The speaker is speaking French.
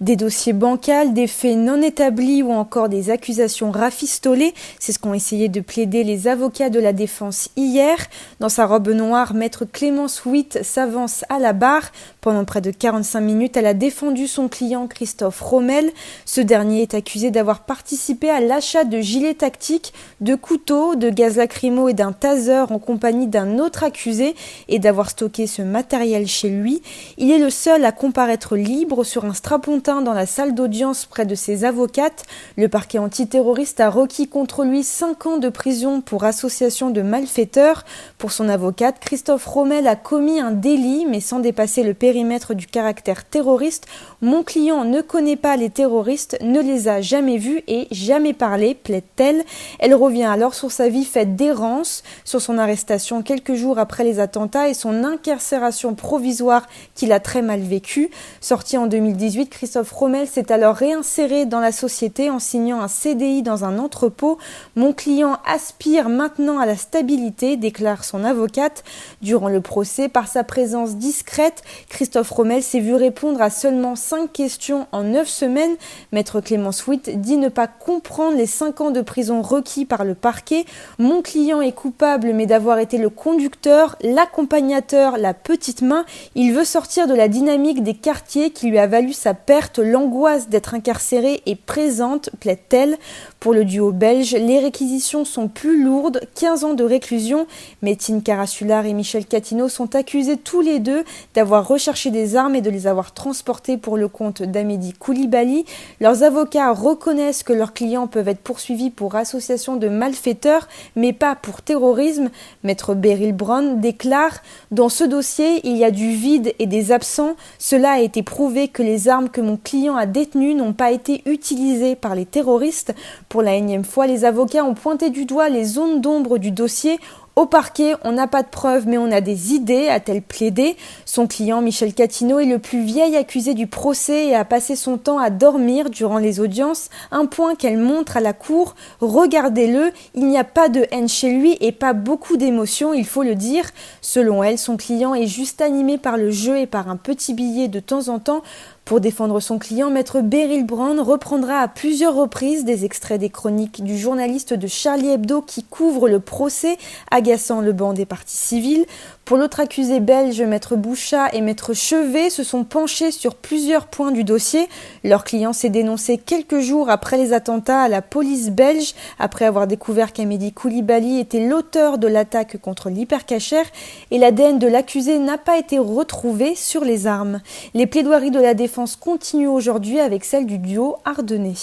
Des dossiers bancals, des faits non établis ou encore des accusations rafistolées, c'est ce qu'ont essayé de plaider les avocats de la défense hier. Dans sa robe noire, maître Clémence Witt s'avance à la barre. Pendant près de 45 minutes, elle a défendu son client Christophe Rommel. Ce dernier est accusé d'avoir participé à l'achat de gilets tactiques, de couteaux, de gaz lacrymo et d'un taser en compagnie d'un autre accusé et d'avoir stocké ce matériel chez lui. Il est le seul à comparaître libre sur un strapontin dans la salle d'audience près de ses avocates. Le parquet antiterroriste a requis contre lui 5 ans de prison pour association de malfaiteurs. Pour son avocate, Christophe Rommel a commis un délit, mais sans dépasser le périmètre du caractère terroriste. Mon client ne connaît pas les terroristes, ne les a jamais vus et jamais parlé, plaide-t-elle. Elle revient alors sur sa vie faite d'errance, sur son arrestation quelques jours après les attentats et son incarcération provisoire qu'il a très mal vécue. Sorti en 2018, Christophe Rommel s'est alors réinséré dans la société en signant un CDI dans un entrepôt. Mon client aspire maintenant à la stabilité, déclare son avocate. Durant le procès, par sa présence discrète, Christophe Rommel s'est vu répondre à seulement 5 questions en 9 semaines. Maître Clémence Witt dit ne pas comprendre les 5 ans de prison requis par le parquet. Mon client est coupable, mais d'avoir été le conducteur, l'accompagnateur, la petite main. Il veut sortir de la dynamique des quartiers qui lui a valu sa perte. L'angoisse d'être incarcéré est présente, plaide-t-elle. Pour le duo belge, les réquisitions sont plus lourdes, 15 ans de réclusion. Metin Karasular et Michel Catino sont accusés tous les deux d'avoir recherché des armes et de les avoir transportées pour le compte d'Amédi Koulibaly. Leurs avocats reconnaissent que leurs clients peuvent être poursuivis pour association de malfaiteurs, mais pas pour terrorisme. Maître Beryl Brown déclare « Dans ce dossier, il y a du vide et des absents. Cela a été prouvé que les armes que mon client a détenues n'ont pas été utilisées par les terroristes. » Pour la énième fois, les avocats ont pointé du doigt les zones d'ombre du dossier. Au parquet, on n'a pas de preuves, mais on a des idées, a-t-elle plaidé. Son client, Michel Catino, est le plus vieil accusé du procès et a passé son temps à dormir durant les audiences. Un point qu'elle montre à la cour. Regardez-le, il n'y a pas de haine chez lui et pas beaucoup d'émotions, il faut le dire. Selon elle, son client est juste animé par le jeu et par un petit billet de temps en temps. Pour défendre son client, maître Beryl Brown reprendra à plusieurs reprises des extraits des chroniques du journaliste de Charlie Hebdo qui couvre le procès, agaçant le banc des parties civiles. Pour l'autre accusé belge, maître Bouchat et maître Chevet se sont penchés sur plusieurs points du dossier. Leur client s'est dénoncé quelques jours après les attentats à la police belge, après avoir découvert qu'Amédi Koulibaly était l'auteur de l'attaque contre l'hypercacher et l'ADN de l'accusé n'a pas été retrouvé sur les armes. Les plaidoiries de la défense continuent aujourd'hui avec celle du duo ardennais.